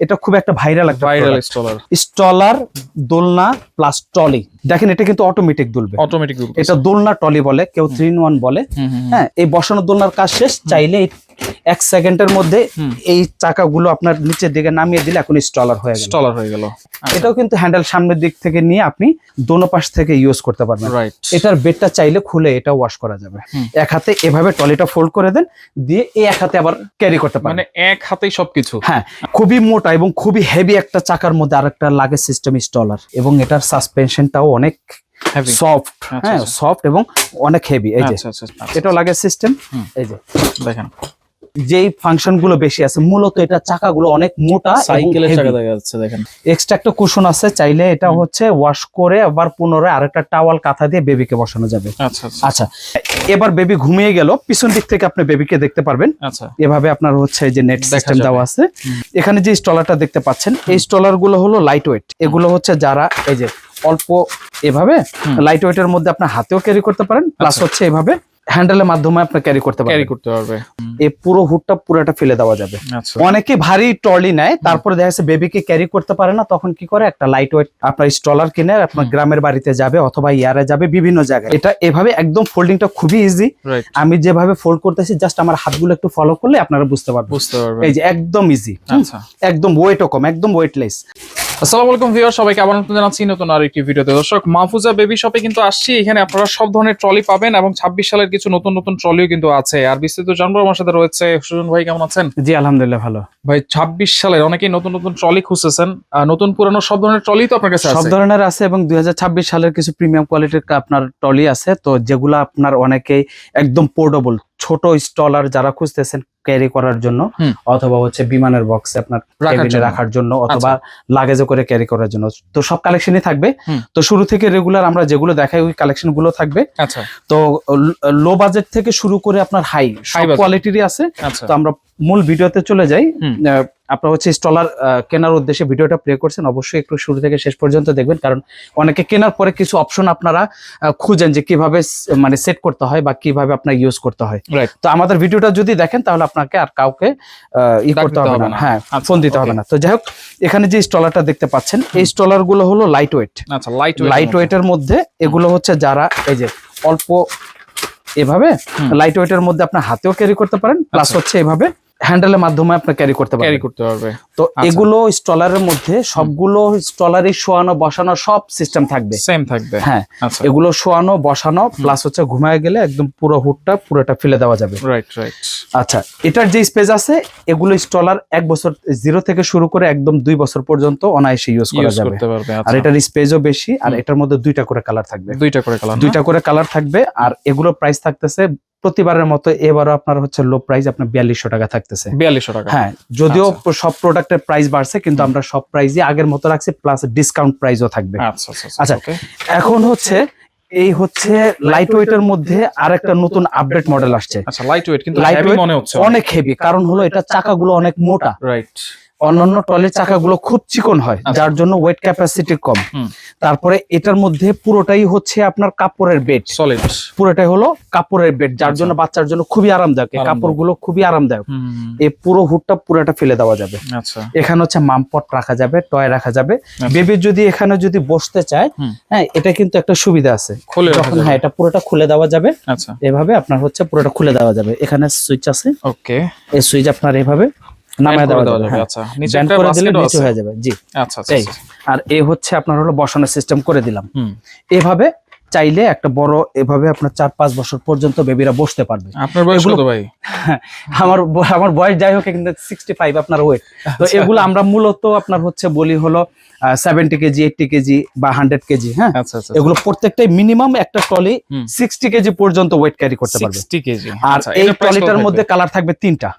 এটা খুব একটা ভাইরাল স্টলার স্টলার দোলনা প্লাস টলি। দেখেন এটা কিন্তু অটোমেটিক দুলবে, এটা দোলনা টলি বলে, কেউ 3-in-1 বলে। হ্যাঁ, এই বসানো দোলনার কাজ শেষ, চাইলে 1 সেকেন্ডের মধ্যে এই চাকাগুলো আপনার নিচের দিকে নামিয়ে দিলে এখন স্টলার হয়ে গেল। এটাও কিন্তু হ্যান্ডেল সামনের দিক থেকে নিয়ে আপনি দোনো পাশ থেকে ইউজ করতে পারবেন। এটার বেডটা চাইলে খুলে এটা ওয়াশ করা যাবে। এক হাতে এভাবে টলিটা ফোল্ড করে দেন, দিয়ে এই এক হাতে আবার ক্যারি করতে পারেন, মানে এক হাতেই সবকিছু। হ্যাঁ, খুবই মোটা এবং খুবই হেভি একটা চাকার মধ্যে আরেকটা লাগেজ সিস্টেম স্টলার, এবং এটার সাসপেনশনটাও অনেক সফট। হ্যাঁ, সফট এবং অনেক হেভি। এই যে এটাও লাগেজ সিস্টেম। এই যে দেখেন যেই ফাংশন গুলো বেশি আছে, মূলত এটা চাকাগুলো অনেক মোটা, সাইকেলের চাকা দেখা যাচ্ছে। দেখেন এক্সট্রা একটা কুশন আছে, চাইলে এটা হচ্ছে ওয়াশ করে আবার পুনরায় আরেকটা টাওয়াল কাঁথা দিয়ে বেবিকে বসানো যাবে। আচ্ছা, এবার বেবি ঘুমিয়ে গেল, পিছন দিক থেকে আপনি বেবিকে দেখতে পারবেন। এভাবে আপনার হচ্ছে যে নেট সিস্টেম দেওয়া আছে। এখানে যে স্টলারটা দেখতে পাচ্ছেন, এই স্টলার গুলো হলো লাইট ওয়েট। এগুলো হচ্ছে যারা এই যে অল্প এভাবে লাইট ওয়েটের মধ্যে আপনার হাতেও ক্যারি করতে পারেন, প্লাস হচ্ছে এভাবে হ্যান্ডেলের মাধ্যমে আপনি ক্যারি করতে পারবে। এই পুরো হুডটা পুরোটা ফেলে দেওয়া যাবে। অনেকে ভারী ট্রলি নেয়, তারপরে দেখা যাচ্ছে বেবিকে ক্যারি করতে পারে না, তখন কি করে একটা লাইট ওয়েট আপনার স্টলার কিনে আপনার গ্রামের বাড়িতে যাবে অথবা ইয়ারে যাবে, বিভিন্ন জায়গায়। এটা এভাবে একদম ফোল্ডিংটা খুবই ইজি। আমি যেভাবে ফোল্ড করতেছি, জাস্ট আমার হাতগুলো একটু ফলো করলে আপনারা বুঝতে পারবেন। এই যে একদম ইজি, একদম ওয়েটও কম, একদম ওয়েটলেস। আসসালামু আলাইকুম ভিউয়ার, সবাইকে আবার নতুন জানাচ্ছি নতুন আরেকটি ভিডিওতে। দর্শক, মাহফুজা বেবি শপে কিন্তু আসছি। এখানে আপনারা সব ধরনের ট্রলি পাবেন এবং 26 সালের কিছু নতুন নতুন ট্রলিও কিন্তু আছে। আর বিস্তারিত জানবো আমার সাথে রয়েছে সুজন ভাই। কেমন আছেন? জি আলহামদুলিল্লাহ ভালো। ভাই 26 সালের অনেকেই নতুন নতুন ট্রলি খুঁজতেছেন, নতুন পুরানো সব ধরনের ট্রলি তো আপনার কাছে আছে? সব ধরনের আছে, এবং 2026 সালের কিছু প্রিমিয়াম কোয়ালিটির আপনার ট্রলি আছে, তো যেগুলো আপনার অনেকেই একদম পোর্টেবল ছোট স্টলার যারা খুঁজতেছেন ক্যারি করার জন্য, অথবা হচ্ছে বিমানের বক্সে আপনার টেবিলে রাখার জন্য, অথবা লাগেজে করে ক্যারি করার জন্য, তো সব কালেকশনই থাকবে। তো শুরু থেকে রেগুলার আমরা যেগুলো দেখাই ওই কালেকশন গুলো থাকবে। তো লো বাজেট থেকে শুরু করে আপনার হাই কোয়ালিটিরই আছে। তো আমরা মূল ভিডিওতে চলে যাই। আপনারা হচ্ছে স্টলার কেনার উদ্দেশ্যে ভিডিওটা প্লে করছেন, অবশ্যই একটু শুরু থেকে শেষ পর্যন্ত দেখবেন, কারণ অনেকে কেনার পরে কিছু অপশন আপনারা খুঁজেন যে কিভাবে মানে সেট করতে হয় বা কিভাবে আপনার ইউজ করতে হয়। তো আমাদের ভিডিওটা যদি দেখেন তাহলে আপনাকে আর কাউকে করতে হবে না, হ্যাঁ ফোন দিতে হবে না। তো যাই হোক, এখানে যে স্টলারটা দেখতে পাচ্ছেন, এই স্টলার গুলো হলো লাইট ওয়েট। লাইট ওয়েটের মধ্যে এগুলো হচ্ছে যারা এই যে অল্প এভাবে লাইট ওয়েটের মধ্যে আপনার হাতেও ক্যারি করতে পারেন, প্লাস হচ্ছে এভাবে হ্যান্ডেলের মাধ্যমে আপনি ক্যারি করতে পারবে। তো এগুলো স্টলারের মধ্যে সবগুলো স্টলারই শোয়ানো বসানো সব সিস্টেম থাকবে, সেম থাকবে। হ্যাঁ, এগুলো শোয়ানো বসানো প্লাস হচ্ছে ঘুমায় গেলে একদম পুরো হুডটা পুরোটা ফেলে দেওয়া যাবে। আচ্ছা, এটার যে স্পেস আছে, এগুলো স্টলার 1 বছর 0 থেকে শুরু করে একদম 2 বছর পর্যন্ত অনায়াসে ইউজ করা যাবে। আর এটার স্পেসও বেশি, আর এটার মধ্যে 2টা করে কালার থাকবে। 2টা করে কালার থাকবে। আর এগুলোর প্রাইস থাকতেছে প্রতিবারের মতো এবারও আপনার হচ্ছে লো প্রাইস, আপনার 4200 টাকা থাকতেছে। 4200 টাকা, হ্যাঁ, যদিও সব প্রোডাক্টের প্রাইস বাড়ছে, কিন্তু আমরা সব প্রাইসই আগের মতো রাখছি, প্লাস ডিসকাউন্ট প্রাইসও থাকবে। আচ্ছা, এখন হচ্ছে এই হচ্ছে লাইট ওয়েটের মধ্যে আরেকটা নতুন আপডেট মডেল আসছে। আচ্ছা, লাইট ওয়েট কিন্তু হেভি মনে হচ্ছে, অনেক হেভি, কারণ হলো এটা চাকাগুলো অনেক মোটা। অন্যান্য ট্রলির চাকাগুলো খুব চিকন হয়, যার জন্য ওয়েট ক্যাপাসিটি কম। তারপরে এটার মধ্যে পুরোটাই হচ্ছে আপনার কাপড়ের বেড, সলিড, পুরোটাই হলো কাপড়ের বেড, যার জন্য বাচ্চার জন্য খুবই আরামদায়ক। কাপড়গুলো খুবই আরামদায়ক। এই পুরো হুডটা পুরোটা ফেলে দেওয়া যাবে। এখানে হচ্ছে মামপট রাখা যাবে, টয় রাখা যাবে। বেবি যদি এখানে যদি বসতে চায়, হ্যাঁ, এটা কিন্তু একটা সুবিধা আছে, হ্যাঁ, এটা পুরোটা খুলে দেওয়া যাবে। এভাবে আপনার হচ্ছে পুরোটা খুলে দেওয়া যাবে। এখানে সুইচ আছে, ওকে, এই সুইচ আপনার এভাবে নামায় দেওয়া যাবে। আচ্ছা, নিচে একটা বাস্কেট নিচে হয়ে যাবে। জি, আচ্ছা। আর এই হচ্ছে আপনার হলো বসানোর সিস্টেম করে দিলাম। এভাবে চাইলে একটা বড় এভাবে আপনার 4-5 বছর পর্যন্ত বেবিরা বসতে পারবে। আপনার বয়স কত ভাই? আমার বয়স যাই হোক, কিন্তু 65 আপনার ওয়েট। তো এগুলো আমরা মূলত আপনার হচ্ছে বলি হলো 70 কেজি, 80 কেজি বা 100 কেজি। হ্যাঁ, এগুলো প্রত্যেকটাই মিনিমাম একটা ট্রলি 60 কেজি পর্যন্ত ওয়েট ক্যারি করতে পারবে। 60 কেজি। আর এই ট্রলিটার মধ্যে কালার থাকবে 3টা।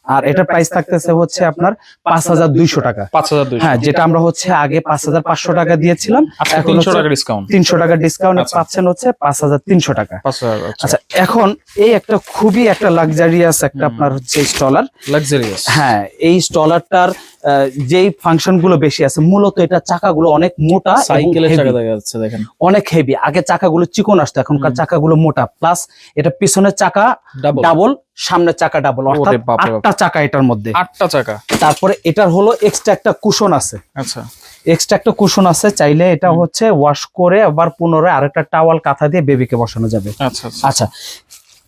আর এটার প্রাইস থাকতেছে হচ্ছে আপনার 5200 টাকা। হ্যাঁ, যেটা আমরা হচ্ছে আগে 5500 টাকা দিয়েছিলাম, এখন 300 টাকা ডিসকাউন্ট। 300 টাকা ডিসকাউন্ট পাচ্ছেন হচ্ছে 5300 টাকা। আচ্ছা, এখন এই একটা খুবই একটা লাক্সারিয়াস একটা আপনার হচ্ছে স্টলার, লাক্সারিয়াস। হ্যাঁ, এই স্টলারটার যেই ফাংশন গুলো বেশি আছে, মূলত এটা চাকাগুলো অনেক মোটা, সাইকেলের চাকা দেখা যাচ্ছে, দেখেন অনেক হেভি। আগে চাকাগুলো চিকন আসতো, এখনকার চাকাগুলো মোটা, প্লাস এটা পিছনের চাকা ডাবল, সামনে চাকা ডাবল, অর্থাৎ ওরে বাপ রে বাপ। 8টা চাকা এটার মধ্যে। 8টা চাকা। তারপরে এটার হলো এক্সট্রা একটা কুশন আছে, আচ্ছা এক্সট্রা একটা কুশন আছে, চাইলে এটা হচ্ছে ওয়াশ করে আবার পুনরায় আরেকটা টাওয়াল কাঁথা দিয়ে বেবিকে বসানো যাবে। আচ্ছা আচ্ছা,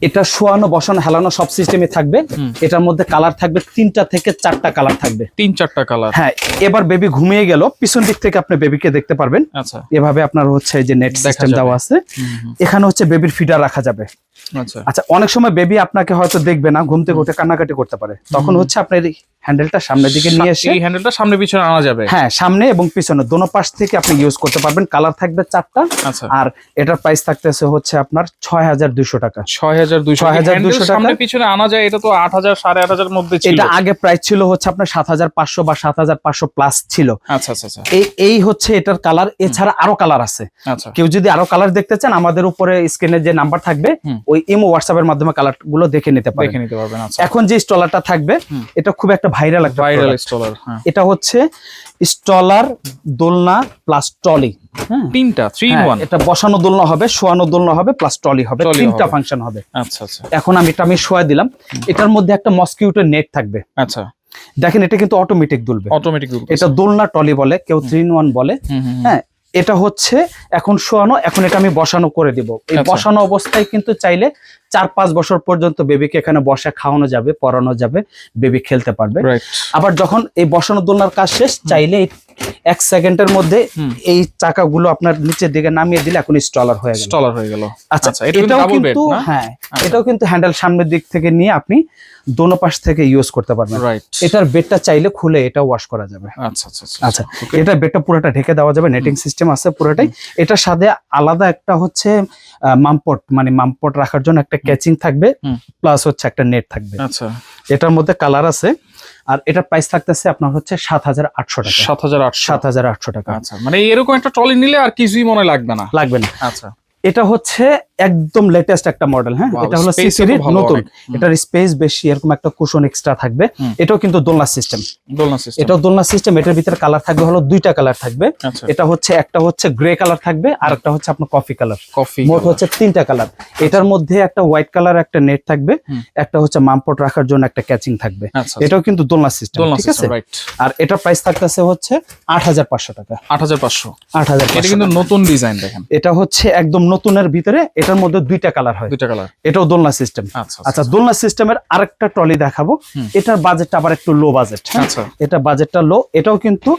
এটা শোয়ানো বসানো হেলানো সব সিস্টেমে থাকবে। এটার মধ্যে কালার থাকবে 3টা থেকে 4টা কালার থাকবে, 3-4টা কালার। হ্যাঁ। এবার বেবি ঘুমিয়ে গেল, পিছন দিক থেকে আপনি বেবিকে দেখতে পারবেন। আচ্ছা এভাবে আপনার হচ্ছে এই যে নেট দেখা সিস্টেম যাবে। দেওয়া আছে। এখানে হচ্ছে বেবির ফিডার রাখা যাবে। আচ্ছা আচ্ছা, অনেক সময় বেবি আপনাকে হয়তো দেখবে না, ঘুম থেকে উঠে কান্নাকাটি করতে পারে, তখন হচ্ছে আপনার এই হ্যান্ডেলটা সামনের দিকে নিয়ে এসে, এই হ্যান্ডেলটা সামনে পিছনে আনা যাবে। হ্যাঁ, সামনে এবং পিছনে দোনো পাশ থেকে আপনি ইউজ করতে পারবেন। কালার থাকবে 4টা। আচ্ছা আর এটার প্রাইস থাকতেছে হচ্ছে আপনার 6200 টাকা। 6200 6200 টাকা। সামনে পিছনে আনা যায়, এটা তো 8000 8500 এর মধ্যে ছিল। এটা আগে প্রাইস ছিল হচ্ছে আপনার 7500 বা 7500 প্লাস ছিল। আচ্ছা আচ্ছা আচ্ছা এই হচ্ছে এটার কালার। এছাড়া আরো কালার আছে। আচ্ছা কেউ যদি আরো কালার দেখতে চান, আমাদের উপরে স্ক্রিনে যে নাম্বার থাকবে ওই ইমো হোয়াটসঅ্যাপ এর মাধ্যমে কালার গুলো দেখে নিতে দেখে পারেন। নিতে পারবেন। আচ্ছা এখন যে স্টলারটা থাকবে এটা খুব একটা ভাইরাল একটা ভাইরাল product। স্টলার। হ্যাঁ এটা হচ্ছে স্টলার, দোলনা প্লাস ট্রলি। হ্যাঁ, 3টা 3 in 1। এটা বসানো দোলনা হবে, শোয়ানো দোলনা হবে, প্লাস ট্রলি হবে, ট্রলি 3টা হবে। ফাংশন হবে। আচ্ছা আচ্ছা এখন আমি শোয়া দিলাম। এটার মধ্যে একটা মসকিউটো নেট থাকবে। আচ্ছা দেখেন, এটা কিন্তু অটোমেটিক দুলবে। অটোমেটিক দুল। এটা দোলনা ট্রলি বলে, কেউ 3 in 1 বলে। হ্যাঁ, এটা হচ্ছে এখন শোয়ানো, এখন এটা আমি বসানো করে দিব। এই আচ্ছা। বসানো অবস্থায় কিন্তু চাইলে 4-5 বছর পর্যন্ত বেবিকে এখানে বসে খাওয়ানো যাবে, পড়ানো যাবে, বেবি খেলতে পারবে। রাইট। আবার যখন এই বসানো দোলনার কাজ শেষ, চাইলে 1 সেকেন্ডের মধ্যে এই চাকাগুলো আপনার নিচের দিকে নামিয়ে দিলে এখন স্টলার হয়ে গেল। স্টলার হয়ে গেল। আচ্ছা, এটা কিন্তু এটাও ডাবল বেড কিন্তু, না? হ্যাঁ, এটাও কিন্তু হ্যান্ডেল সামনের দিক থেকে নিয়ে আপনি দোনো পাশ থেকে ইউজ করতে পারবেন। রাইট। এটার বেডটা চাইলে খুলে এটা ওয়াশ করা যাবে। আচ্ছা আচ্ছা আচ্ছা, এটা বেডটা পুরোটা ঢেকে দেওয়া যাবে, নেটিং সিস্টেম আছে পুরোটাই। এটার সাথে আলাদা একটা হচ্ছে মামপট রাখার জন্য একটা ক্যাচিং থাকবে, প্লাস হচ্ছে একটা নেট থাকবে। আচ্ছা, এটার মধ্যে কালার আছে। আর এটার প্রাইস থাকতেছে আপনার হচ্ছে 7800 টাকা। 7800। 7800 টাকা। আচ্ছা, মানে এরকম একটা ট্রলি নিলে আর কিছুই মনে লাগবে না। লাগবে না। আচ্ছা, এটা হচ্ছে একদম লেটেস্ট একটা মডেল। হ্যাঁ, Wow, এটা হলো space সিসির তো ভালো নতুন। অনেক। এটার স্পেস বেশি, এরকম একটা কুশন এক্সট্রা থাকবে। এটাও কিন্তু দোলনা সিস্টেম। দোলনা সিস্টেম। এটাও দোলনা সিস্টেম। এটার ভিতরে কালার থাকবে হলো 2টা কালার থাকবে। আচ্ছা, এটা হচ্ছে একটা হচ্ছে গ্রে কালার থাকবে, আর একটা হচ্ছে আপনার কফি কালার। কফি। মোট হচ্ছে 3টা কালার। এটার মধ্যে একটা হোয়াইট কালার একটা নেট থাকবে, একটা হচ্ছে মামপট রাখার জন্য একটা ক্যাচিং থাকবে। আচ্ছা, এটাও কিন্তু দোলনা সিস্টেম, দোলনা ঠিক আছে। System, right. আর এটার প্রাইস থাকতেছে হচ্ছে 8500 টাকা। 8500। 8500। এটা কিন্তু নতুন ডিজাইন দেখেন। এটা হচ্ছে একদম নতুনের ভিতরে। এটার মধ্যে 2টা কালার হয়। 2টা কালার। এটাও দোলনা সিস্টেম। আচ্ছা আচ্ছা, দোলনা সিস্টেমের আরেকটা ট্রলি দেখাবো। এটার বাজেটটা আবার একটু লো বাজেট। আচ্ছা, এটা বাজেটটা লো। এটাও কিন্তু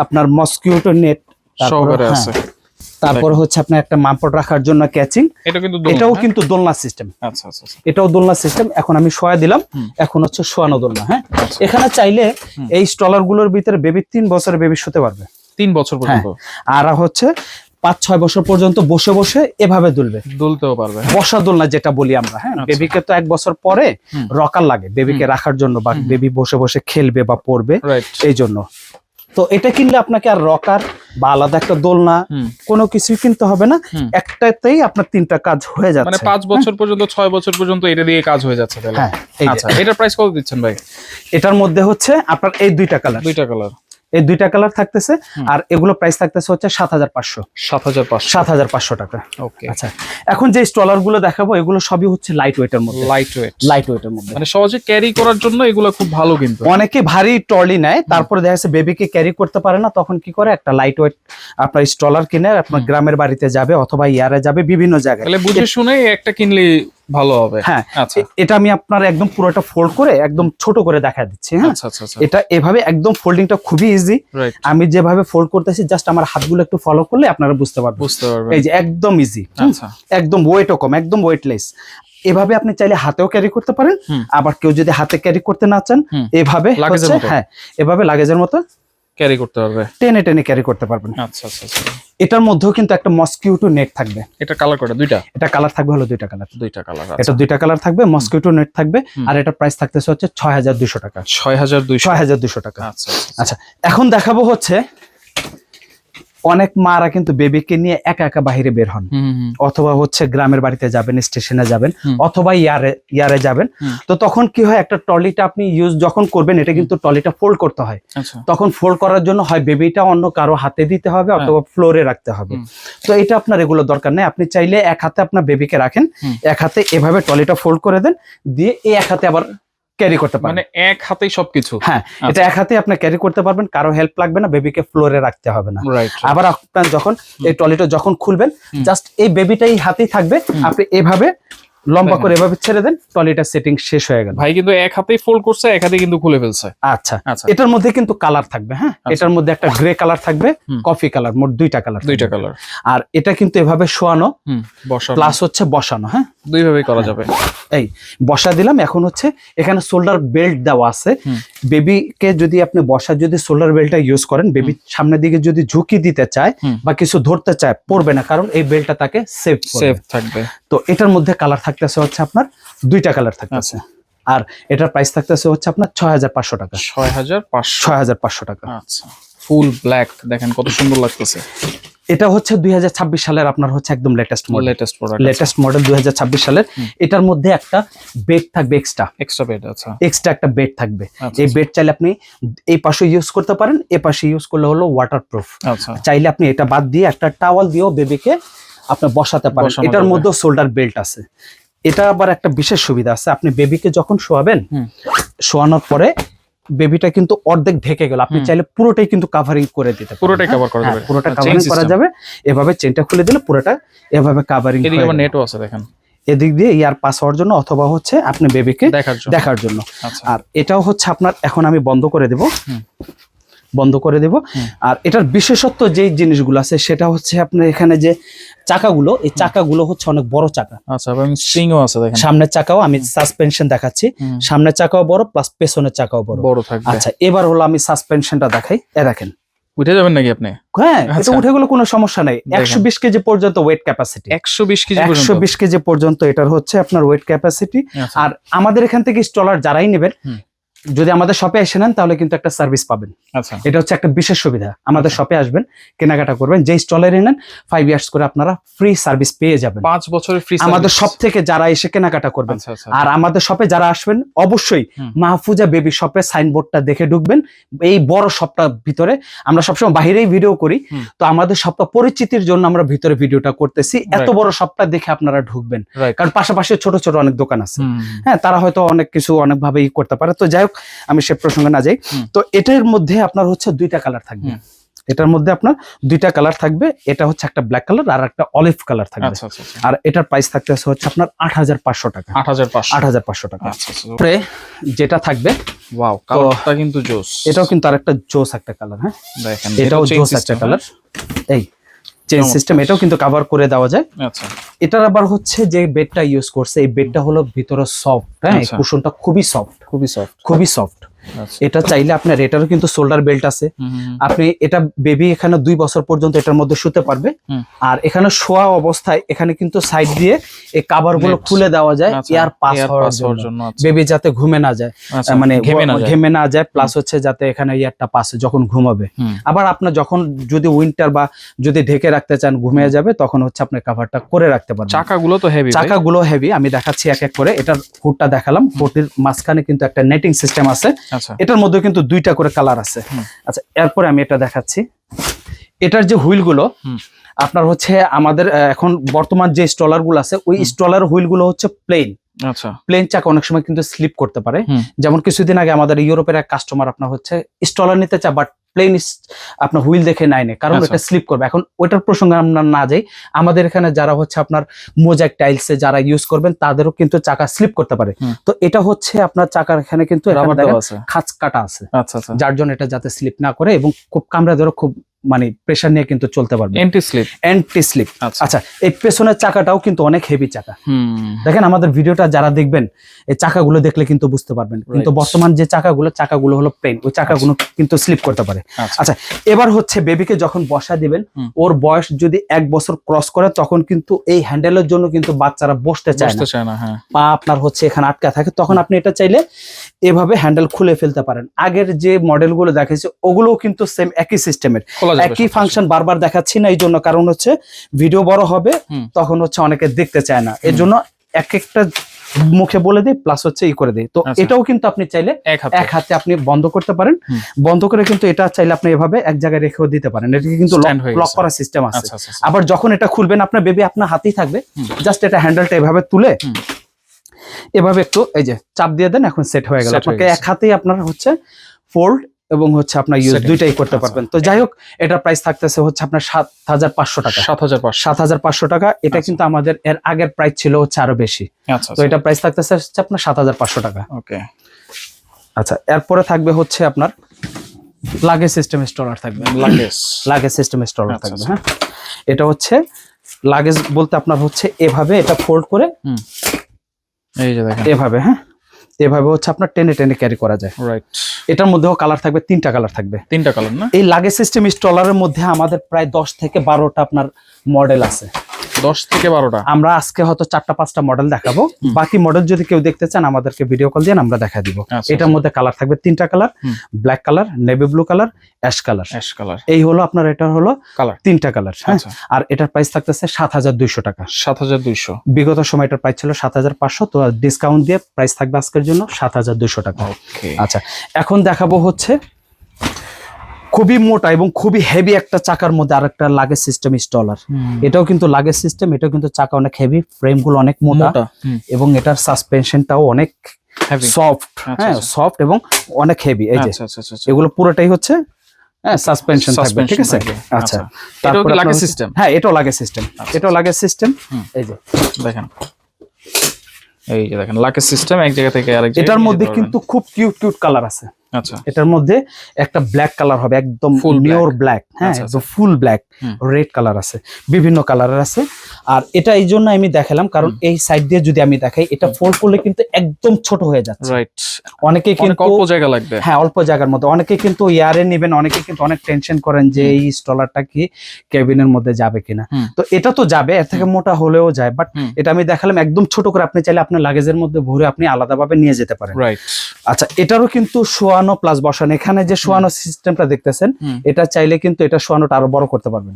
আপনার মসকিউটো নেট সহকারে আছে। তারপর হচ্ছে আপনার একটা মামপট রাখার জন্য ক্যাচিং। এটা কিন্তু এটাও কিন্তু দোলনা সিস্টেম। আচ্ছা আচ্ছা আচ্ছা। এটাও দোলনা সিস্টেম। এখন আমি শোয়া দিলাম, এখন হচ্ছে শোয়ানো দোলনা। হ্যাঁ, এখানে চাইলে এই স্টলার গুলোর ভিতরে বেবি 3 বছরের বেবি শুতে পারবে। 3 বছর পর্যন্ত। আর হচ্ছে 5-6 বছর পর্যন্ত বসে বসে এভাবে দুলবে। দুলতেও পারবে। বসা দোলনা যেটা বলি আমরা। হ্যাঁ, বেবিকে তো 1 বছর পরে রকার লাগে বেবিকে রাখার জন্য, বা বেবি বসে বসে খেলবে বা পড়বে, রাইট। এই জন্য। তো এটা কিনলে আপনাকে আর রকার বা আলাদা একটা দোলনা কোনো কিছুই কিনতে হবে না। একটাতেই আপনার 3টা কাজ হয়ে যাচ্ছে। মানে 5 বছর পর্যন্ত 6 বছর পর্যন্ত এটা দিয়ে কাজ হয়ে যাচ্ছে তাহলে। হ্যাঁ, এই যে। আচ্ছা, এটার প্রাইস কত দিচ্ছেন ভাই? এটার মধ্যে হচ্ছে আপনার এই 2টা কালার। 2টা কালার। এই 2টা কালার থাকতেছে। আর এগুলো প্রাইস থাকতেছে হচ্ছে 7500। 7500। 7500 টাকা। ওকে। আচ্ছা, এখন যে স্টলার গুলো দেখাবো এগুলো সবই হচ্ছে লাইট ওয়েটের মধ্যে। Light weight. লাইট ওয়েটের মধ্যে মানে সহজে ক্যারি করার জন্য এগুলো খুব ভালো কিন্তু। অনেকে ভারী ট্রলি নেয়, তারপরে দেখা যাচ্ছে বেবিকে ক্যারি করতে পারে না, তখন কি করে একটা লাইট ওয়েট আপনার স্টলার কিনে আপনার গ্রামের বাড়িতে যাবে অথবা ইয়ারে যাবে, বিভিন্ন জায়গায়। তাহলে বুঝে শুনে একটা কিনলে ভালো হবে। হ্যাঁ, আচ্ছা এটা আমি আপনার একদম পুরোটা ফোল্ড করে একদম ছোট করে দেখা দিচ্ছি। হ্যাঁ, আচ্ছা আচ্ছা আচ্ছা। এটা এভাবে একদম ফোল্ডিংটা খুবই ইজি। রাইট। আমি যেভাবে ফোল্ড করতেছি জাস্ট আমার হাতগুলো একটু ফলো করলে আপনারা বুঝতে পারবেন। বুঝতে পারবেন। এই যে একদম ইজি। আচ্ছা। একদম ওয়েটও কম, একদম ওয়েটলেস। এভাবে আপনি চাইলে হাতেও ক্যারি করতে পারেন। আবার কেউ যদি হাতে ক্যারি করতে না চান, এভাবে লাগেজের মতো। হ্যাঁ, এভাবে লাগেজের মতো ক্যারি করতে পারবে। টেনে টেনে ক্যারি করতে পারবেন। আচ্ছা আচ্ছা আচ্ছা। এটার মধ্যেও কিন্তু একটা মসকিউটো নেট থাকবে। এটা কালার কয়টা? 2টা। এটা কালার থাকবে হলো 2টা কালার। 2টা কালার। এটা 2টা কালার থাকবে, মসকিউটো নেট থাকবে। আর এটা প্রাইস থাকতেছে হচ্ছে 6200 টাকা। 6200। 6200 টাকা। আচ্ছা আচ্ছা, এখন দেখাবো হচ্ছে অনেক মারা কিন্তু বেবিকে নিয়ে একা একা বাইরে বের হন, অথবা হচ্ছে গ্রামের বাড়িতে যাবেন, স্টেশনে যাবেন, অথবা ইয়ারে যাবেন। তো তখন কি হয়, একটা ট্রলিটা আপনি ইউজ যখন করবেন, এটা কিন্তু ট্রলিটা ফোল্ড করতে হয়। তখন ফোল্ড করার জন্য হয় বেবিটা অন্য কারো হাতে দিতে হবে অথবা ফ্লোরে রাখতে হবে। তো এটা আপনার এগুলো দরকার নেই, আপনি চাইলে এক হাতে আপনার বেবিকে রাখেন, এক হাতে এভাবে ট্রলিটা ফোল্ড করে দেন, দিয়ে এই এক হাতে আবার ক্যারি করতে পারবেন, মানে এক হাতেই সবকিছু। হ্যাঁ, এটা এক হাতে আপনি ক্যারি করতে পারবেন, কারো হেল্প লাগবে না, বেবিকে ফ্লোরে রাখতে হবে না। আবার আপনার যখন এই ট্রলিটা যখন খুলবেন, জাস্ট এই বেবিটাই হাতেই থাকবে, আপনি এভাবে লম্বা করে এভাবে ছেড়ে দেন, ট্রলিটা সেটিং শেষ হয়ে গেল। ভাই কিন্তু এক হাতেই ফোল্ড করছে, এক হাতে কিন্তু খুলে ফেলছে। আচ্ছা, এটার মধ্যে কিন্তু কালার থাকবে, হ্যাঁ, এটার মধ্যে একটা গ্রে কালার থাকবে, কফি কালার, মোট দুইটা কালার। আর এটা কিন্তু এভাবে শোয়ানো প্লাস হচ্ছে বসানো, হ্যাঁ, দুইভাবেই করা যাবে। এই বসা দিলাম, এখন হচ্ছে এখানে শোল্ডার বেল্ট দেওয়া আছে। বেবিকে যদি আপনি যদি শোল্ডার বেল্টটা ইউজ করেন, বেবি সামনের দিকে যদি ঝুঁকি দিতে চায় বা কিছু ধরতে চায়, পড়বে না, কারণ এই বেল্টটা তাকে সেফ থাকবে। তো এটার মধ্যে কালার থাকতেছে হচ্ছে আপনার দুইটা কালার থাকতেছে, আর এটার প্রাইস থাকতেছে হচ্ছে আপনার 6500 টাকা। 6500 টাকা। আচ্ছা, ফুল ব্ল্যাক, দেখেন কত সুন্দর লাগতেছে। এটা হচ্ছে 2026 সালের আপনার হচ্ছে একদম লেটেস্ট মডেল 2026 সালের। এটার মধ্যে একটা বেড থাকবে, এক্সট্রা বেড, আচ্ছা, এক্সট্রা একটা বেড থাকবে। এই বেড চাইলে আপনি এই পাশে ইউজ করতে পারেন, এই পাশে ইউজ করলে হলো ওয়াটারপ্রুফ। চাইলে আপনি এটা বাদ দিয়ে একটা টাওয়াল দিয়েও বেবিকে আপনি বসাতে পারেন। এটার মধ্যে শোল্ডার বেল্ট আছে। এটা আবার একটা বিশেষ সুবিধা আছে, আপনি বেবিকে যখন শোয়াবেন, শোয়ানোর পরে বেবিটা কিন্তু অর্ধেক ঢেকে গেল, আপনি চাইলে পুরোটাই কিন্তু কাভারিং করে দিতে পারেন, পুরোটাই কভার করা যাবে, পুরোটা কাভারিং করা যাবে। এভাবে চেনটা খুলে দিলে পুরোটা এভাবে কাভারিং। এদিকে আবার নেটও আছে, দেখেন, এদিক দিয়ে ইয়ার পাস হওয়ার জন্য অথবা হচ্ছে আপনি বেবিকে দেখার জন্য। আর এটাও হচ্ছে আপনার, এখন আমি বন্ধ করে দেব, আর এটার বিশেষত্ব যেই জিনিসগুলো আছে সেটা হচ্ছে আপনার এখানে যে চাকাগুলো, এই চাকাগুলো হচ্ছে অনেক বড় চাকা। আচ্ছা, এবং স্ট্রিংও আছে, দেখেন, সামনের চাকাও, আমি সাসপেনশন দেখাচ্ছি, সামনের চাকাও বড় প্লাস পেছনের চাকাও বড় থাকবে। আচ্ছা, এবার হলো আমি সাসপেনশনটা দেখাই। দেখেন, উঠে যাবেন নাকি আপনি? হ্যাঁ, এটা উঠে গেলে কোনো সমস্যা নাই। 120 কেজি পর্যন্ত ওয়েট ক্যাপাসিটি, 120 কেজি পর্যন্ত এটার হচ্ছে আপনার ওয়েট ক্যাপাসিটি। আর আমাদের এখান থেকে স্টলার যারাই নেবেন, যদি আমাদের শপে এসে নেন তাহলে কিন্তু একটা সার্ভিস পাবেন। এটা হচ্ছে একটা বিশেষ সুবিধা, আমাদের শপে আসবেন, কেনাকাটা করবেন, যেই স্টলারে নেন 5 ইয়ার্স করে আপনারা ফ্রি সার্ভিস পেয়ে যাবেন, 5 বছরের ফ্রি আমাদের শপ থেকে যারা এসে কেনাকাটা করবেন। আর আমাদের শপে যারা আসবেন, অবশ্যই মাহফুজা বেবি শপে সাইনবোর্ডটা দেখে ঢুকবেন। এই বড় শপটার ভিতরে আমরা সবসময় বাইরেই ভিডিও করি, তো আমাদের শপটা পরিচিতির জন্য আমরা ভিতরে ভিডিওটা করতেছি। এত বড় শপটা দেখে আপনারা ঢুকবেন, কারণ পাশাপাশি ছোট ছোট অনেক দোকান আছে, হ্যাঁ, তারা হয়তো অনেক কিছু অনেকভাবে করতে পারে। তো যাই হোক, আমি সে প্রসঙ্গে না যাই। তো এটার মধ্যে আপনার হচ্ছে দুইটা কালার থাকবে, এটার মধ্যে আপনার দুইটা কালার থাকবে, এটা হচ্ছে একটা ব্ল্যাক কালার আর একটা অলিভ কালার থাকবে। আর এটার প্রাইস থাকতে হচ্ছে আপনার 8500 টাকা। 8500 টাকা। যেটা থাকবে, ওয়াও, কালারটা কিন্তু জোস। এটাও কিন্তু আরেকটা জোস একটা কালার, হ্যাঁ, দেখেন, এটাও জোস একটা কালার। এই চেইন সিস্টেম, এটাও কিন্তু কভার করে দেওয়া যায়। আচ্ছা, এটার আবার হচ্ছে যে বেডটা ইউজ করছে, এই বেডটা হলো ভিতরে সফট, হ্যাঁ, কুশনটা খুবই সফট। এটা চাইলে আপনার, এটারও কিন্তু শোল্ডার বেল্ট আছে, আপনি এটা বেবি এখানে 2 বছর পর্যন্ত এটার মধ্যে শুতে পারবে। আর এখানে শোয়া অবস্থায় এখানে কিন্তু সাইড দিয়ে এই কভার গুলো খুলে দেওয়া যায়, এয়ার পাস হওয়ার জন্য, বেবি যাতে ঘুমে না যায়, মানে ঘেমে না যায়, প্লাস হচ্ছে যাতে এখানে এয়ারটা পাস যখন ঘুমাবে। আবার আপনার যখন যদি উইন্টার বা যদি ঢেকে রাখতে চান, ঘুমিয়ে যাবে, তখন হচ্ছে আপনি কভারটা করে রাখতে পারবেন। চাকাগুলো হেভি, আমি দেখাচ্ছি এক এক করে। এটার হুডটা দেখালাম, হুডের মাঝখানে কিন্তু একটা নেটিং সিস্টেম আছে, এটার মধ্যে কিন্তু দুইটা করে কালার আছে। আচ্ছা, এরপরে আমি এটা দেখাচ্ছি। এটার যে হুইল গুলো আপনার হচ্ছে আমাদের এখন বর্তমান যে স্টলার গুলো আছে, ওই স্টলার হুইল গুলো হচ্ছে প্লেন। আচ্ছা, প্লেন চাকা অনেক সময় কিন্তু স্লিপ করতে পারে। যেমন কিছুদিন আগে আমাদের ইউরোপের এক কাস্টমার আপনার হচ্ছে স্টলার নিতে চায়, বাট প্লেন আপনার হুইল দেখে নেয়নি, কারণ ওটা স্লিপ করবে। এখন ওইটার প্রসঙ্গে আমরা না যাই, আমাদের এখানে যারা হচ্ছে আপনার মোজাইক টাইলসে যারা ইউজ করবেন, তাদেরও কিন্তু চাকা স্লিপ করতে পারে। তো এটা হচ্ছে আপনার চাকার এখানে কিন্তু খাঁচ কাটা আছে, যার জন্য এটা যাতে স্লিপ না করে এবং খুব কামড়া ধরে খুব মানে প্রেসার নিয়ে কিন্তু চলতে পারবে, অ্যান্টি স্লিপ। আচ্ছা, এই পেছনের চাকাটাও কিন্তু অনেক হেভি চাকা। দেখেন, আমাদের ভিডিওটা যারা দেখবেন, এই চাকাগুলো দেখলে কিন্তু বুঝতে পারবেন। কিন্তু বর্তমান যে চাকাগুলো হলো প্লেন, ওই চাকাগুলো কিন্তু স্লিপ করতে পারে। আচ্ছা, এবার হচ্ছে বেবিকে যখন বসা দিবেন, ওর বয়স যদি 1 বছর ক্রস করে, তখন কিন্তু এই হ্যান্ডেলের জন্য কিন্তু বাচ্চারা বসতে চায় না, পা আপনার হচ্ছে এখানে আটকা থাকে, তখন আপনি এটা চাইলে এভাবে হ্যান্ডেল খুলে ফেলতে পারেন। আগের যে মডেলগুলো দেখেছি ওগুলোও কিন্তু সেম একই সিস্টেমের, যাবে একই ফাংশন বারবার দেখাচ্ছি না এই জন্য, কারণ হচ্ছে ভিডিও বড় হবে, তখন হচ্ছে অনেকে দেখতে চায় না, এর জন্য এক একটা মুখে বলে দিই, প্লাস হচ্ছে ই করে দিই। তো এটাও কিন্তু আপনি চাইলে এক হাতে আপনি বন্ধ করতে পারেন, বন্ধ করে কিন্তু এটা চাইলে আপনি এভাবে এক জায়গায় রেখেও দিতে পারেন, এটাকে কিন্তু লক করার সিস্টেম আছে। আবার যখন এটা খুলবেন আপনার বেবি আপনার হাতেই থাকবে, জাস্ট এটা হ্যান্ডেলটা এভাবে তুলে এভাবে একটু এই যে চাপ দিয়ে দেন, এখন সেট হয়ে গেল। আপনাকে এক হাতেই আপনার হচ্ছে ফোল্ড এবং হচ্ছে আপনার ইউজ দুইটাই করতে পারবেন। তো যাই হোক, এটার প্রাইস থাকতেছে হচ্ছে আপনার 7,500 টাকা। 7,500 টাকা। এটা কিন্তু আমাদের এর আগের প্রাইস ছিল হচ্ছে আরো বেশি। তো এটা প্রাইস থাকতেছে হচ্ছে আপনার 7,500 টাকা। ওকে, আচ্ছা, এরপরে থাকবে হচ্ছে আপনার লাগেজ সিস্টেম স্টলার থাকবে। লাগেজ সিস্টেম স্টলার থাকবে। হ্যাঁ, এটা হচ্ছে লাগেজ বলতে আপনার হচ্ছে এভাবে এটা ফোল্ড করে এই যে দেখেন এভাবে, হ্যাঁ এভাবে হচ্ছে আপনার টেনে টেনে ক্যারি করা যায়। রাইট, এটার মধ্যেও কালার থাকবে, 3টা কালার থাকবে। 3টা কালার না? এই লাগেজ সিস্টেম স্টলারের মধ্যে আমাদের প্রায় 10 থেকে 12টা আপনার মডেল আছে। 10 থেকে 12টা। আমরা আজকে হয়তো 4টা-5টা মডেল দেখাবো, বাকি মডেল যদি কেউ দেখতে চান আমাদেরকে ভিডিও কল দিয়ে আমরা দেখা দিব। এটার মধ্যে কালার থাকবে 3টা colour, black colour, navy blue colour, ash colour. এই হলো আপনার, এটা হলো কালার 3টা কালার। হ্যাঁ, আর এটার প্রাইস থাকতেছে 7,200 টাকা। 7,200। বিগত সময় এটার প্রাইস ছিল 7,500, তো ডিসকাউন্ট দিয়ে প্রাইস থাকবে আজকের জন্য 7,200 টাকা। আচ্ছা, এখন দেখাবো হচ্ছে খুবই মোটা এবং খুবই হেভি একটা চাকার মধ্যে আরেকটা লাগেজ সিস্টেম স্টলার। এটাও কিন্তু লাগেজ সিস্টেম, এটাও কিন্তু চাকা অনেক হেভি, ফ্রেম গুলো অনেক মোটা এবং এটার সাসপেনশনটাও অনেক সফট। হ্যাঁ, সফট এবং অনেক হেভি। এই যে এগুলো পুরোটাই হচ্ছে সাসপেনশন থাকবে, ঠিক আছে? আচ্ছা, তারপরে লাগেজ সিস্টেম। হ্যাঁ, এটাও লাগেজ সিস্টেম, এটাও লাগেজ সিস্টেম। এই যে দেখেন, এই যে দেখেন লাগেজ সিস্টেম, এক জায়গা থেকে আরেক জায়গায়। এটার মধ্যে কিন্তু খুব কিউট কালার আছে। আচ্ছা, এটার মধ্যে একটা ব্ল্যাক কালার হবে, একদম নিওর ব্ল্যাক। হ্যাঁ, একদম ফুল ব্ল্যাক। রেড কালার আছে, বিভিন্ন কালারের আছে। আর এটা এই জন্য আমি দেখালাম কারণ এই সাইড দিয়ে যদি আমি দেখাই, এটা ফোল্ড করলে কিন্তু একদম ছোট হয়ে যাচ্ছে। রাইট, অনেকে কিন্তু অল্প জায়গা লাগবে। হ্যাঁ, অল্প জায়গার মধ্যে অনেকে কিন্তু ইয়ারে নেবেন, অনেকে কিন্তু অনেক টেনশন করেন যে এই স্টলারটা কি কেবিনের মধ্যে যাবে কিনা। তো এটা তো যাবে, এর থেকে মোটা হলেও যায়, বাট এটা আমি দেখালাম একদম ছোট করে, আপনি চাইলে আপনার লাগেজের মধ্যে ভরে আপনি আলাদাভাবে নিয়ে যেতে পারেন। রাইট। আচ্ছা, এটারও কিন্তু শোয়ানো প্লাস বসানো, এখানে যে শোয়ানো সিস্টেমটা দেখতেছেন, এটা চাইলে কিন্তু এটা শোয়ানোটা আরো বড় করতে পারবেন।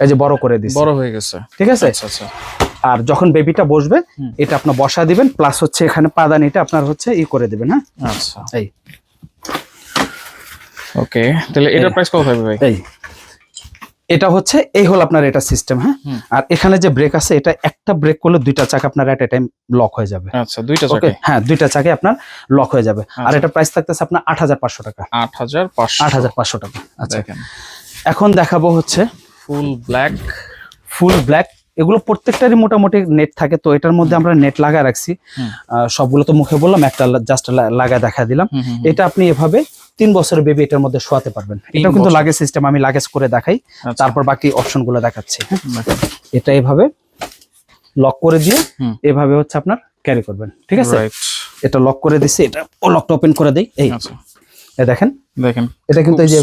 এই যে বড় করে দিচ্ছি, বড় হয়ে গেছে, ঠিক আছে? আচ্ছা, আর যখন বেবিটা বসবে এটা আপনার বসা দিবেন, প্লাস হচ্ছে এখানে পাদানিটা আপনার হচ্ছে ই করে দিবেন। হ্যাঁ, আচ্ছা, এই ওকে। তাহলে এটার প্রাইস কত থাকবে ভাই? এই এটা হচ্ছে এই হলো আপনার এটা সিস্টেম। হ্যাঁ, আর এখানে যে ব্রেক আছে, এটা একটা ব্রেক করলে 2টা চাকা আপনার এট এ টাইম লক হয়ে যাবে। আচ্ছা, 2টা চাকা? হ্যাঁ, 2টা চাকা আপনার লক হয়ে যাবে। আর এটা প্রাইস থাকতেছে আপনার 8,500 টাকা। 8,500 টাকা। আচ্ছা, এখন দেখাবো হচ্ছে ফুল ব্ল্যাক। এগুলো প্রত্যেকটারই মোটামুটি নেট থাকে, তো এটার মধ্যে আমরা নেট লাগায় রাখছি। সবগুলো তো মুখে বললাম, একটা জাস্ট লাগায় দেখা দিলাম। এটা আপনি এভাবে 3 বছরের বেবি এটার মধ্যে শোয়াতে পারবেন। এটা কিন্তু লাগেজ সিস্টেম, আমি লাগেজ করে দেখাই, তারপর বাকি অপশন গুলো দেখাচ্ছি। এটা এভাবে লক করে দিয়ে এভাবে হচ্ছে আপনার ক্যারি করবেন, ঠিক আছে? এটা লক করে দিচ্ছি, এটা ও লকটা ওপেন করে দেই। এই দেখেন, এটা কিন্তু এই যে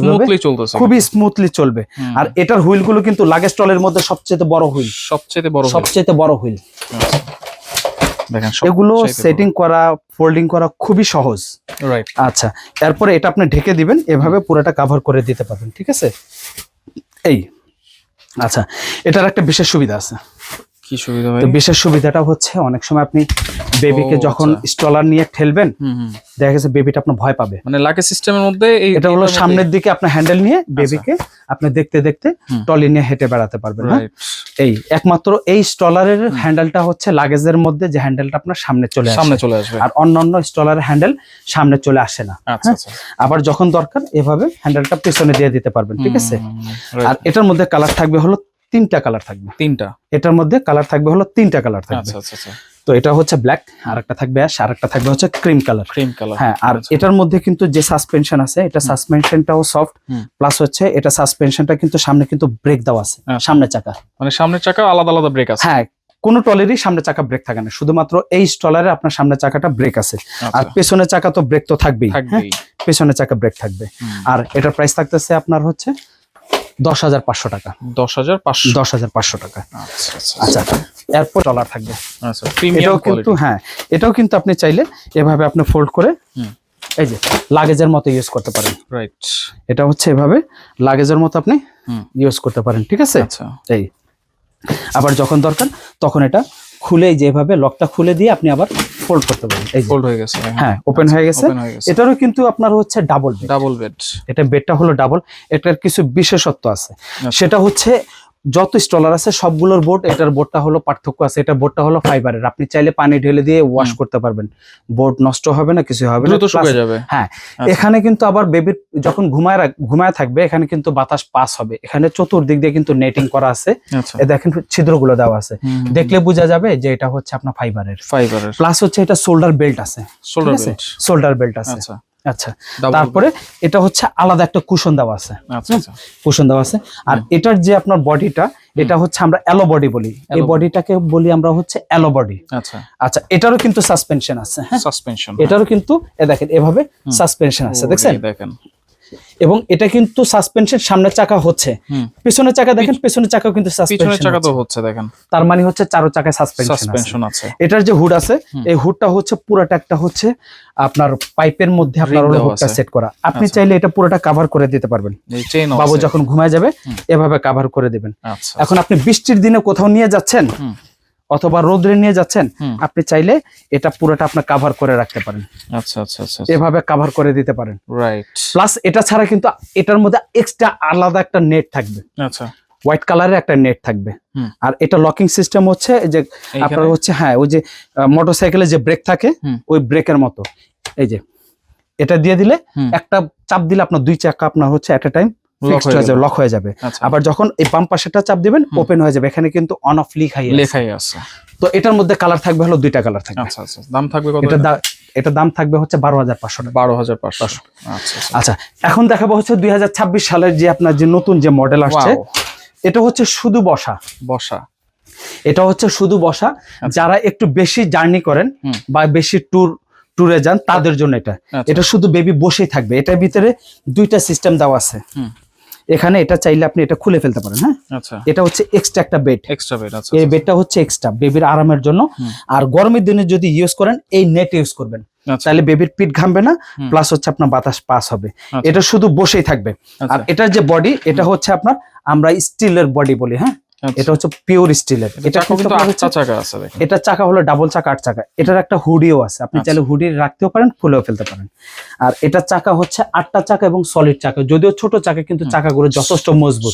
খুবই স্মুথলি চলবে। আর এটার হুইল গুলো কিন্তু লাগেজ ট্রলের মধ্যে সবচেয়ে বড় হুইল, সবচেয়ে বড় হুইল। এগুলো সেটিং করা, ফোল্ডিং করা খুবই সহজ। আচ্ছা, এরপরে এটা আপনি ঢেকে দিবেন, এভাবে পুরোটা কভার করে দিতে পারবেন, ঠিক আছে? এই আচ্ছা, এটার একটা বিশেষ সুবিধা আছে। কি সুবিধা ভাই? তো বিশেষ সুবিধাটা হচ্ছে অনেক সময় আপনি বেবিকে যখন স্টলার নিয়ে ঠেলবেন, দেখা গেছে বেবিটা আপনার ভয় পাবে। মানে লাগেজ সিস্টেমের মধ্যে এটা হলো সামনের দিকে আপনার হ্যান্ডেল নিয়ে বেবিকে আপনি দেখতে দেখতে ট্রলি নিয়ে হেঁটে বেড়াতে পারবেন। এই একমাত্র এই স্টলারের হ্যান্ডেলটা হচ্ছে লাগেজের মধ্যে যে হ্যান্ডেলটা আপনার সামনে চলে আসবে, আর অন্যান্য স্টলারের হ্যান্ডেল সামনে চলে আসে না। আবার যখন দরকার এভাবে হ্যান্ডেলটা পিছনে দিয়ে দিতে পারবেন, ঠিক আছে? আর এটার মধ্যে কালার থাকবে হলো 3টা কালার থাকবে। 3টা? এটার মধ্যে কালার থাকবে হলো 3টা কালার থাকবে। তো এটা হচ্ছে ব্ল্যাক, আর একটা থাকবে অ্যাশ, আর একটা থাকবে হচ্ছে ক্রিম কালার। হ্যাঁ, আর এটার মধ্যে কিন্তু যে সাসপেনশন আছে, এটা সাসপেনশনটাও সফট, প্লাস হচ্ছে এটা সাসপেনশনটা কিন্তু সামনে কিন্তু ব্রেক দেওয়া আছে, সামনের চাকা। মানে সামনের চাকা আলাদা আলাদা ব্রেক আছে? হ্যাঁ, কোন ট্রলিরই সামনে চাকা ব্রেক থাকে না, শুধুমাত্র এই স্টলারে আপনার সামনের চাকাটা ব্রেক আছে। আর পেছনের চাকা তো ব্রেক তো থাকবেই, পেছনের চাকা ব্রেক থাকবে। আর এটার প্রাইস থাকতেছে আপনার হচ্ছে 10,500 টাকা। 10,500 টাকা। আচ্ছা, এরপর ডলার থাকবে। এটাও কিন্তু, হ্যাঁ, এটাও কিন্তু আপনি চাইলে এভাবে আপনি ফোল্ড করে এই যে লাগেজের মতো ইউজ করতে পারেন। রাইট। এটা হচ্ছে এভাবে লাগেজের মতো আপনি ইউজ করতে পারেন, ঠিক আছে? আচ্ছা। এই আবার যখন দরকার তখন এটা খুলে যে এভাবে লকটা খুলে দিয়ে আপনি আবার ফোল্ড করতে পারেন। এই ফোল্ড হয়ে গেছে। হ্যাঁ, ওপেন হয়ে গেছে। এটারও কিন্তু আপনার হচ্ছে ডাবল বেড। এটা বেডটা হলো ডাবল। এটার কিছু বিশেষত্ব আছে, সেটা হচ্ছে যত স্টলার আছে সবগুলোর বোর্ড, এটার বোর্ডটা হলো পার্থক্য আছে। এটা বোর্ডটা হলো ফাইবারের, আপনি চাইলে পানি ঢেলে দিয়ে ওয়াশ করতে পারবেন, বোর্ড নষ্ট হবে না, কিছু হবে না, দ্রুত শুকিয়ে যাবে। হ্যাঁ, এখানে কিন্তু আবার বেবির যখন ঘুমায় থাকবে এখানে কিন্তু বাতাস পাস হবে। এখানে চতুর্দিক দিয়ে কিন্তু নেটিং করা আছে। এ দেখেন ছিদ্রগুলো দেওয়া আছে, দেখলে বোঝা যাবে যে এটা হচ্ছে আপনার ফাইবারের। প্লাস হচ্ছে এটা শোল্ডার বেল্ট আছে, শোল্ডার বেল্ট আছে। আচ্ছা, তারপরে এটা হচ্ছে আলাদা একটা কুশন দেওয়া আছে। কুশন দেওয়া আছে। আর এটার যে আপনার বডিটা, এটা হচ্ছে আমরা অ্যালো বডি বলি, এই বডিটাকে বলি আমরা হচ্ছে অ্যালো বডি। আচ্ছা, এটারও কিন্তু সাসপেনশন আছে। এটারও কিন্তু দেখেন এভাবে সাসপেনশন আছে, দেখেন? এবং এটা কিন্তু সাসপেনশন সামনের চাকা হচ্ছে, পিছনের চাকা দেখেন, পিছনের চাকাও কিন্তু সাসপেনশন হচ্ছে, দেখেন? তার মানে হচ্ছে চারো চাকায় সাসপেনশন আছে। এটার যে হুড আছে, এই হুডটা হচ্ছে পুরোটা একটা হচ্ছে আপনার পাইপের মধ্যে আপনার হুডটা সেট করা। আপনি চাইলে এটা পুরোটা কভার করে দিতে পারবেন, বাবু যখন ঘুমায় যাবে এভাবে কভার করে দিবেন। এখন আপনি বৃষ্টির দিনে কোথাও নিয়ে যাচ্ছেন অথবা রোদ্রে নিয়ে যাচ্ছেন, আপনি চাইলে এটা পুরোটা আপনার কভার করে রাখতে পারেন। এভাবে কভার করে দিতে পারেন। প্লাস এটা ছাড়া কিন্তু এটার মধ্যে এক্সট্রা আলাদা একটা নেট থাকবে, হোয়াইট কালারের একটা নেট থাকবে। আর এটা লকিং সিস্টেম হচ্ছে যে আপনার হচ্ছে, হ্যাঁ, ওই যে মোটরসাইকেলে যে ব্রেক থাকে ওই ব্রেকের মতো। এই যে এটা দিয়ে দিলে একটা চাপ দিলে আপনার দুই চাকা আপনার হচ্ছে এট এ টাইম লক হয়ে যাবে। আবার যখন এই বাম পাশেটা চাপ দিবেন ওপেন হয়ে যাবে। এখানে কিন্তু অন অফ লেখাই আছে। তো এটার মধ্যে কালার থাকবে হলো দুইটা কালার থাকবে। দাম থাকবে কত? এটা দাম থাকবে হচ্ছে 12,500 টাকা। 12,500। আচ্ছা, এখন দেখাবো হচ্ছে 2026 সালের যে আপনার যে নতুন যে মডেল আসছে, এটা হচ্ছে শুধু বসা। এটা হচ্ছে শুধু বসা। যারা একটু বেশি জার্নি করেন বা বেশি ট্যুরে যান তাদের জন্য এটা শুধু বেবি বসেই থাকবে। এটার ভিতরে দুইটা সিস্টেম দেওয়া আছে। এখানে এটা চাইলে আপনি এটা খুলে ফেলতে পারেন। হ্যাঁ, এটা হচ্ছে এক্সট্রা একটা বেড। এই বেডটা হচ্ছে এক্সট্রা বেবির আরামের জন্য। আর গরমের দিনে যদি ইউজ করেন এই নেট ইউজ করবেন, তাহলে বেবির পিঠ ঘামবে না, প্লাস হচ্ছে আপনার বাতাস পাস হবে। এটা শুধু বসেই থাকবে। আর এটার যে বডি, এটা হচ্ছে আপনার আমরা স্টিলের বডি বলি। হ্যাঁ, এটা হচ্ছে পিওর স্টিলের। এটা চাকা হলো ডাবল চাকা, 8 চাকা। এটার একটা হুডিও আছে, আপনি চাইলে হুডি রাখতেও পারেন, খুলেও ফেলতে পারেন। আর এটা চাকা হচ্ছে 8টা চাকা এবং সলিড চাকা, যদিও ছোট চাকা কিন্তু চাকাগুলো যথেষ্ট মজবুত,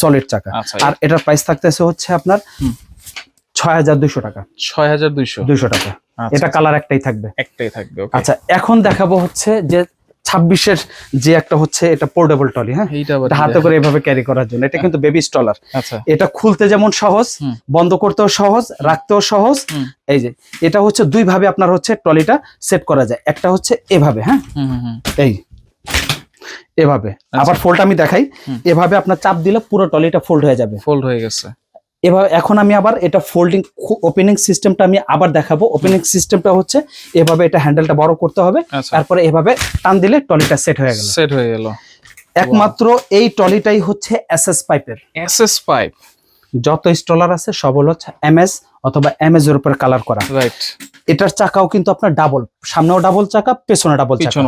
সলিড চাকা। আর এটার প্রাইস থাকতেছে হচ্ছে আপনার 6,200 টাকা। 6,200 টাকা। এটা কালার একটাই থাকবে। আচ্ছা, এখন দেখাবো হচ্ছে যে 26-এর যে একটা হচ্ছে এটা পোর্টেবল টলি। হ্যাঁ, এটা হাতে করে এভাবে ক্যারি করার জন্য। এটা কিন্তু বেবি স্টলার। এটা খুলতে যেমন সহজ, বন্ধ করতেও সহজ, রাখতেও সহজ। এই যে এটা হচ্ছে দুই ভাবে আপনার হচ্ছে টলিটা সেট করা যায়। একটা হচ্ছে এভাবে, হ্যাঁ, এভাবে। আবার ফোল্ড আমি দেখাই, এভাবে আপনার চাপ দিলে পুরো টলিটা ফোল্ড হয়ে যাবে। ফোল্ড হয়ে গেছে এভাবে। এখন আমি আবার এটা ফোল্ডিং ওপেনিং সিস্টেমটা আমি আবার দেখাবো। ওপেনিং সিস্টেমটা হচ্ছে এভাবে, এটা হ্যান্ডেলটা বড় করতে হবে, তারপরে এভাবে টান দিলে টলিটা সেট হয়ে গেল। একমাত্র এই টলিটাই হচ্ছে এসএস পাইপের। যত স্টলার আছে সব হলো এমএস অথবা এমএস এর উপর কালার করা। এটার চাকাও কিন্তু আপনার ডাবল, সামনেও ডাবল চাকা, পেছনে ডাবল চাকা।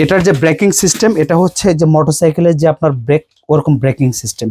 এটার যে ব্রেকিং সিস্টেম, এটা হচ্ছে যে মোটরসাইকেলের যে আপনার ব্রেক, ওরকম ব্রেকিং সিস্টেম।